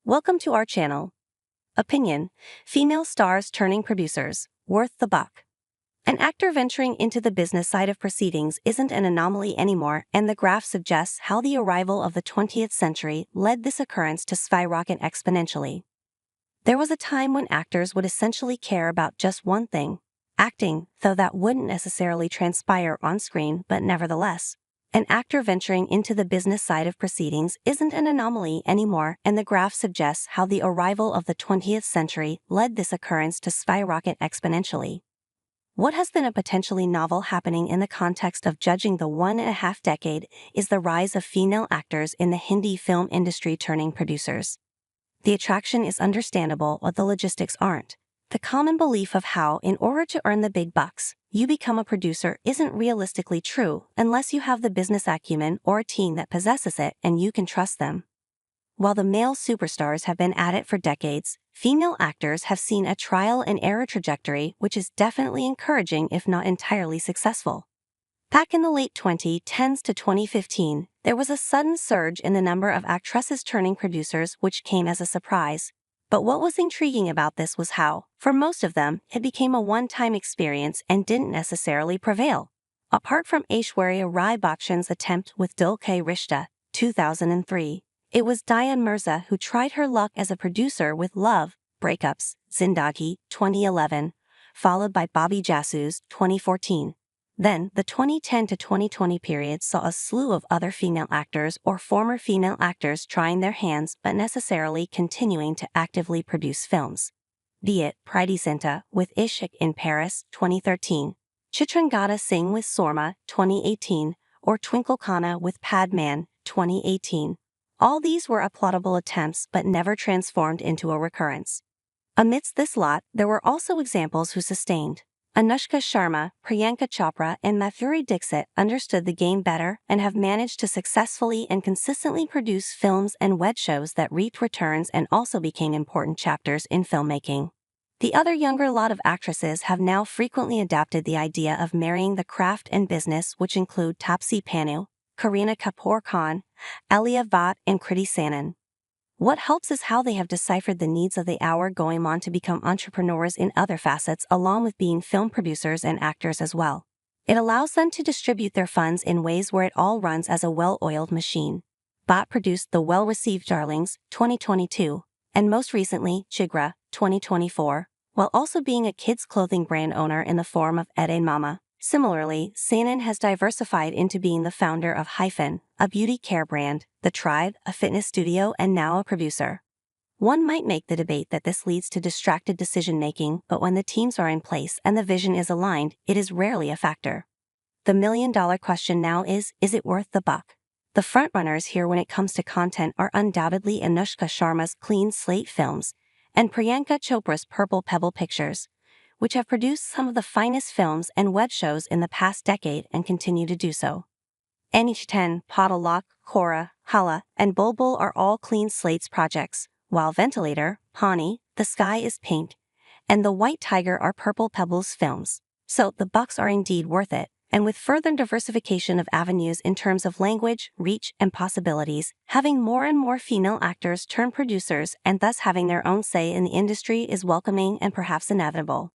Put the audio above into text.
Welcome to our channel. Opinion: female stars turning producers, worth the buck. An actor venturing into the business side of proceedings isn't an anomaly anymore, and the graph suggests how the arrival of the 20th century led this occurrence to skyrocket exponentially. There was a time when actors would essentially care about just one thing: acting, though that wouldn't necessarily transpire on screen, but nevertheless. An actor venturing into the business side of proceedings isn't an anomaly anymore, and the graph suggests how the arrival of the 20th century led this occurrence to skyrocket exponentially. What has been a potentially novel happening in the context of judging the 1.5 decade is the rise of female actors in the Hindi film industry turning producers. The attraction is understandable, but the logistics aren't. The common belief of how, in order to earn the big bucks, you become a producer isn't realistically true unless you have the business acumen or a team that possesses it and you can trust them. While the male superstars have been at it for decades, female actors have seen a trial-and-error trajectory which is definitely encouraging if not entirely successful. Back in the late 2010s to 2015, there was a sudden surge in the number of actresses turning producers, which came as a surprise. But what was intriguing about this was how, for most of them, it became a one-time experience and didn't necessarily prevail. Apart from Aishwarya Rai Bachchan's attempt with Dil Ke Rishta, 2003, it was Diane Mirza who tried her luck as a producer with Love, Breakups, Zindagi, 2011, followed by Bobby Jasu's 2014. Then, the 2010 to 2020 period saw a slew of other female actors or former female actors trying their hands but necessarily continuing to actively produce films. Be it Preeti Zinta with Ishq in Paris, 2013, Chitrangada Singh with Sorma, 2018, or Twinkle Khanna with Padman, 2018. All these were applaudable attempts but never transformed into a recurrence. Amidst this lot, there were also examples who sustained. Anushka Sharma, Priyanka Chopra, and Madhuri Dixit understood the game better and have managed to successfully and consistently produce films and web shows that reaped returns and also became important chapters in filmmaking. The other younger lot of actresses have now frequently adapted the idea of marrying the craft and business, which include Taapsee Pannu, Kareena Kapoor Khan, Alia Bhatt, and Kriti Sanon. What helps is how they have deciphered the needs of the hour, going on to become entrepreneurs in other facets along with being film producers and actors as well. It allows them to distribute their funds in ways where it all runs as a well-oiled machine. Bhatt produced the well-received Darlings, 2022, and most recently, Jigra, 2024, while also being a kids' clothing brand owner in the form of Ede Mama. Similarly, Sanon has diversified into being the founder of Hyphen, a beauty care brand, The Tribe, a fitness studio, and now a producer. One might make the debate that this leads to distracted decision-making, but when the teams are in place and the vision is aligned, it is rarely a factor. The million-dollar question now is it worth the buck? The frontrunners here when it comes to content are undoubtedly Anushka Sharma's Clean Slate films and Priyanka Chopra's Purple Pebble Pictures, which have produced some of the finest films and web shows in the past decade and continue to do so. NH10, Padalak, Kora, Hala, and Bulbul are all Clean Slates projects, while Ventilator, Pani, The Sky is Pink, and The White Tiger are Purple Pebbles films. So the bucks are indeed worth it, and with further diversification of avenues in terms of language, reach, and possibilities, having more and more female actors turn producers and thus having their own say in the industry is welcoming and perhaps inevitable.